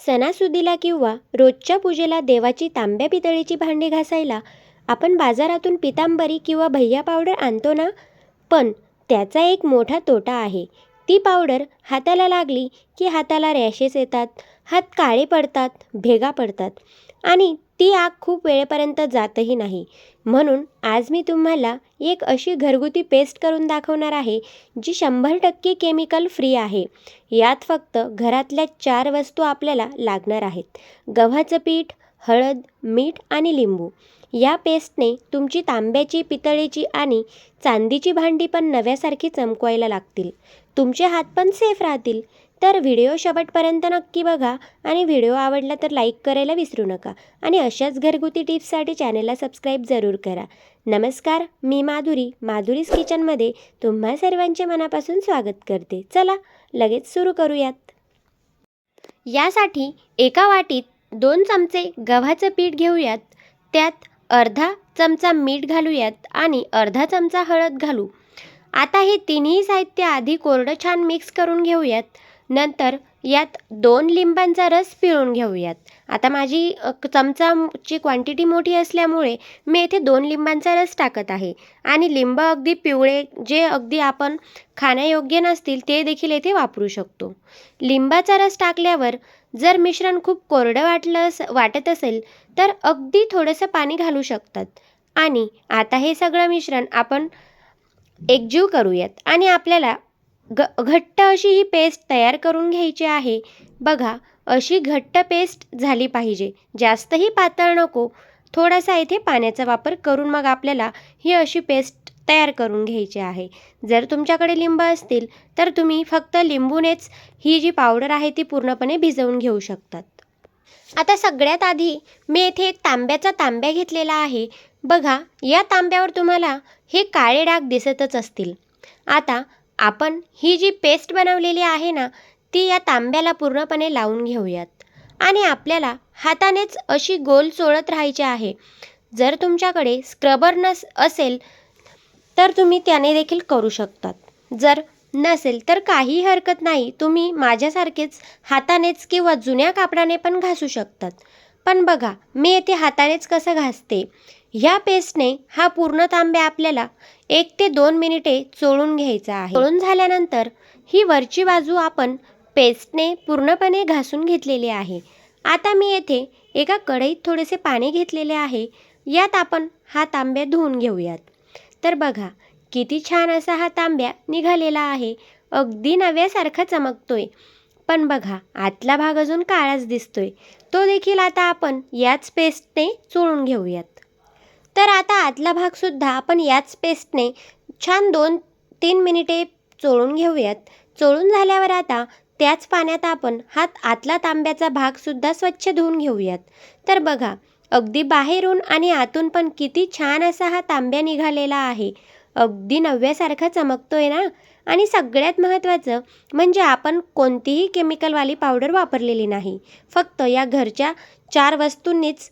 सणासुदीला किंवा रोजच्या पूजेला देवाची तांब्या पितळीची भांडी घासायला आपण बाजारातून पितांबरी किंवा भैया पावडर आणतो ना. पण त्याचा एक मोठा तोटा आहे. ती पावडर हाताला लागली की हाताला रॅशेस येतात, हात काळे पडतात, भेगा पडतात आणि ती आग खूप वेळेपर्यंत जातही नाही. म्हणून आज मी तुम्हाला एक अशी घरगुती पेस्ट करून दाखवणार आहे जी 100% केमिकल फ्री आहे. यात फक्त घरातल्या 4 वस्तू आपल्याला लागणार आहेत: गव्हाचं पीठ, हळद, मीठ आणि लिंबू. या पेस्टने तुमची तांब्याची, पितळेची आणि चांदीची भांडी पण नव्यासारखी चमकवायला लागतील. तुमचे हात पण सेफ राहतील. तर व्हिडिओ शेवटपर्यंत नक्की बघा आणि व्हिडिओ आवडला तर लाईक करायला विसरू नका आणि अशाच घरगुती टिप्ससाठी चॅनलला सबस्क्राईब जरूर करा. नमस्कार, मी माधुरी, माधुरीज किचनमध्ये तुम्हा सर्वांचे मनापासून स्वागत करते. चला लगेच सुरू करूयात. यासाठी एका वाटीत 2 चमचे गव्हाचं पीठ घेऊयात. त्यात अर्धा चमचा मीठ घालूयात आणि अर्धा चमचा हळद घालू. आता हे तिन्ही साहित्य आधी कोरडं छान मिक्स करून घेऊयात. नंतर यात 2 लिंबांचा रस पिळून घेऊयात. आता माझी चमचाची क्वांटिटी मोठी असल्यामुळे मी येथे 2 लिंबांचा रस टाकत आहे आणि लिंब अगदी पिवळे, जे अगदी आपण खाण्यायोग्य नसतील ते देखील येथे वापरू शकतो. लिंबाचा रस टाकल्यावर जर मिश्रण खूप कोरडं वाटत असेल तर अगदी थोडंसं पाणी घालू शकतात. आणि आता हे सगळं मिश्रण आपण एकजीव करूयात आणि आपल्याला घट्ट अशी ही पेस्ट तयार करून घ्यायची आहे. बघा, अशी घट्ट पेस्ट झाली पाहिजे, जास्तही पातळ नको. थोडासा इथे पाण्याचा वापर करून मग आपल्याला ही अशी पेस्ट तयार करून घ्यायची आहे. जर तुमच्याकडे लिंब असतील तर तुम्ही फक्त लिंबूनेच ही जी पावडर आहे ती पूर्णपणे भिजवून घेऊ शकतात. आता सगळ्यात आधी मी येथे एक तांब्याचा तांब्या घेतलेला आहे. बघा, या तांब्यावर तुम्हाला हे काळे डाग दिसतच असतील. आता आपण ही जी पेस्ट बनवलेली आहे ना, ती या तांब्याला पूर्णपणे लावून घेऊयात आणि आपल्याला हातानेच अशी गोल चोळत राहायची आहे. जर तुमच्याकडे स्क्रबर असेल तर तुम्ही त्याने देखील करू शकतात. जर नसेल तर काही हरकत नाही, तुम्ही माझ्यासारखेच हातानेच किंवा जुन्या कापडाने पण घासू शकतात. पण बघा, मी येथे हातानेच कसं घासते. ह्या पेस्टने हा पूर्ण तांब्या आपल्याला 1 ते 2 मिनिटे चोळून घ्यायचा आहे. चोळून झाल्यानंतर ही वरची बाजू आपण पेस्टने पूर्णपणे घासून घेतलेली आहे. आता मी येथे एका कढईत थोडेसे पाणी घेतलेले आहे. यात आपण हा तांब्या धुवून घेऊयात. तर बघा, किती छान असा हा तांब्या निघालेला आहे. अगदी नव्यासारखा चमकतोय. पण बघा, आतला भाग अजून काळाच दिसतोय. तो देखील आता आपण याच पेस्टने चोळून घेऊयात. तर आता आतला भागसुद्धा आपण याच पेस्टने छान 2-3 मिनिटे चोळून घेऊयात. चोळून झाल्यावर आता त्याच पाण्यात आपण आतला तांब्याचा भागसुद्धा स्वच्छ धुवून घेऊयात. तर बघा, अगदी बाहेरून आणि आतून पण किती छान असा हा तांब्या निघालेला आहे. अगदी नव्यासारखा चमकतोय ना. आणि सगळ्यात महत्त्वाचं म्हणजे आपण कोणतीही केमिकलवाली पावडर वापरलेली नाही. फक्त या घरच्या 4 वस्तूंनीच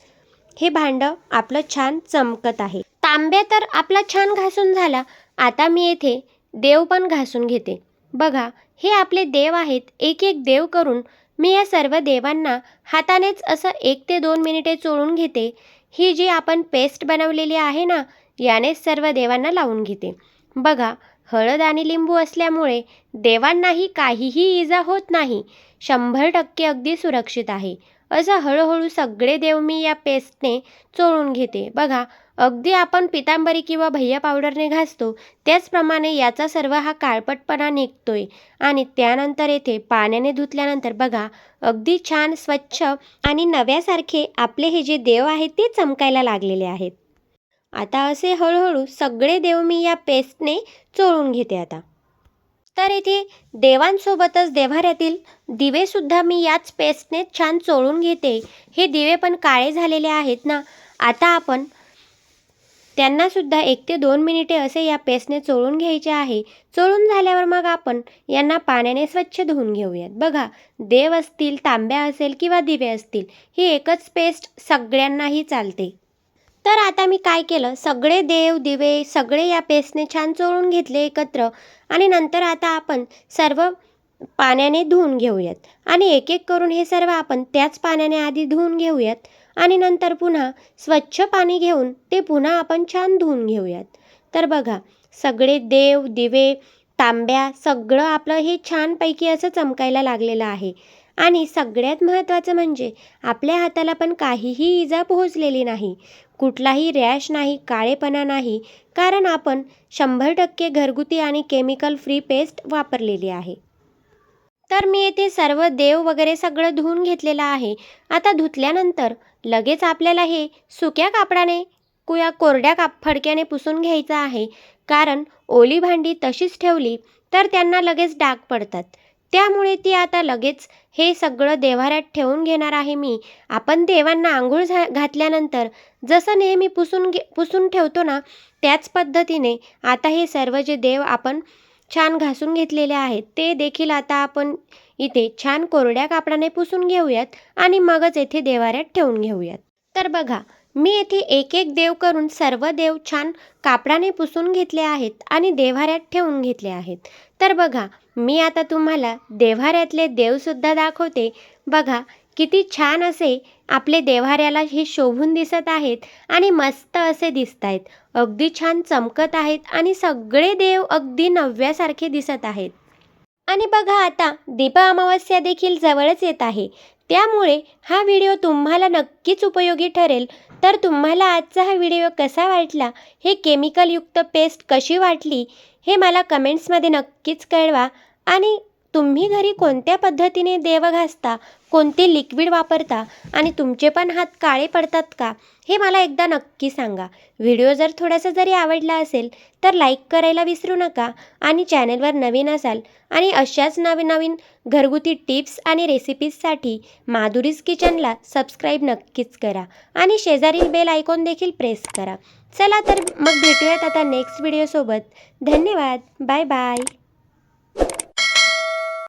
हे भांडं आपलं छान चमकत आहे. तांब्या तर आपला छान घासून झाला. आता मी येथे देव पण घासून घेते. बघा, हे आपले देव आहेत. एक एक देव करून मी या सर्व देवांना हातानेच असं 1 ते 2 मिनिटे चोळून घेते. ही जी आपण पेस्ट बनवलेली आहे ना, यानेच सर्व देवांना लावून घेते. बघा, हळद आणि लिंबू असल्यामुळे देवांनाही काहीही इजा होत नाही. 100% अगदी सुरक्षित आहे. असं हळूहळू सगळे देव मी या पेस्टने चोळून घेते. बघा, अगदी आपण पितांबरी किंवा भैया पावडरने घासतो त्याचप्रमाणे याचा सर्व हा काळपटपणा निघतोय. आणि त्यानंतर येथे पाण्याने धुतल्यानंतर बघा, अगदी छान स्वच्छ आणि नव्यासारखे आपले हे जे देव आहेत ते चमकायला लागलेले आहेत. आता असे हळूहळू सगळे देव मी या पेस्टने चोळून घेते आता. तर इथे देवांसोबतच देव्हाऱ्यातील दिवेसुद्धा मी याच पेस्टने छान चोळून घेते. हे दिवे पण काळे झालेले आहेत ना. आता आपण त्यांनासुद्धा 1 ते 2 मिनिटे असे या पेस्टने चोळून घ्यायचे आहे. चोळून झाल्यावर मग आपण यांना पाण्याने स्वच्छ धुवून घेऊयात. बघा, देव असतील, तांब्या असेल किंवा दिवे असतील, ही एकच पेस्ट सगळ्यांनाही चालते. तर आता मी काय केलं, सगळे देव, दिवे सगळे या पेस्टने छान चोळून घेतले एकत्र. आणि नंतर आता आपण सर्व पाण्याने धुवून घेऊयात आणि एक एक करून हे सर्व आपण त्याच पाण्याने आधी धुवून घेऊयात आणि नंतर पुन्हा स्वच्छ पाणी घेऊन ते पुन्हा आपण छान धुवून घेऊयात. तर बघा, सगळे देव, दिवे, तांब्या सगळं आपलं हे छानपैकी असं चमकायला लागलेलं आहे. आणि सगळ्यात महत्त्वाचं म्हणजे आपल्या हाताला पण काहीही इजा पोहोचलेली नाही, कुठलाही रॅश नाही, काळेपणा नाही, कारण आपण 100% घरगुती आणि केमिकल फ्री पेस्ट वापरलेली आहे. तर मी येथे सर्व देव वगैरे सगळं धुवून घेतलेलं आहे. आता धुतल्यानंतर लगेच आपल्याला हे सुक्या कापडाने या कोरड्या फडक्याने पुसून घ्यायचं आहे, कारण ओली भांडी तशीच ठेवली तर त्यांना लगेच डाग पडतात. त्यामुळे ती आता लगेच हे सगळं देव्हाऱ्यात ठेवून घेणार आहे मी. आपण देवांना आंघोळ घातल्यानंतर जसं नेहमी पुसून ठेवतो ना, त्याच पद्धतीने आता हे सर्व जे देव आपण छान घासून घेतलेले आहेत ते देखील आता आपण इथे छान कोरड्या कापडाने पुसून घेऊयात आणि मगच येथे देव्हाऱ्यात ठेवून घेऊयात. तर बघा, मी येथे एक एक देव करून सर्व देव छान कापडाने पुसून घेतले आहेत आणि देव्हाऱ्यात ठेवून घेतले आहेत. तर बघा, मी आता तुम्हाला देव्हाऱ्यातले देवसुद्धा दाखवते. बघा, किती छान असे आपले देव्हाऱ्याला हे शोभून दिसत आहेत आणि मस्त असे दिसत आहेत. अगदी छान चमकत आहेत आणि सगळे देव अगदी नव्यासारखे दिसत आहेत. आणि बघा, आता दीप अमावस्या देखील जवळच येत आहे. त्यामुळे हा व्हिडिओ तुम्हाला नक्कीच उपयोगी ठरेल. तर तुम्हाला आजचा हा व्हिडिओ कसा वाटला, हे केमिकलयुक्त पेस्ट कशी वाटली, हे मला कमेंट्समध्ये नक्कीच कळवा. आणि तुम्ही घरी कोणत्या पद्धतीने देव घासता, कोणते लिक्विड वापरता आणि तुमचे पण हात काळे पडतात का, हे मला एकदा नक्की सांगा. व्हिडिओ जर थोडासा जरी आवडला असेल तर लाईक करायला विसरू नका. आणि चॅनलवर नवीन असाल आणि अशाच नवीन नवीन घरगुती टिप्स आणि रेसिपीजसाठी माधुरीज किचनला सबस्क्राईब नक्कीच करा आणि शेजारील बेल आयकॉन देखील प्रेस करा. चला तर मग भेटूयात आता नेक्स्ट व्हिडिओसोबत. धन्यवाद. Bye bye.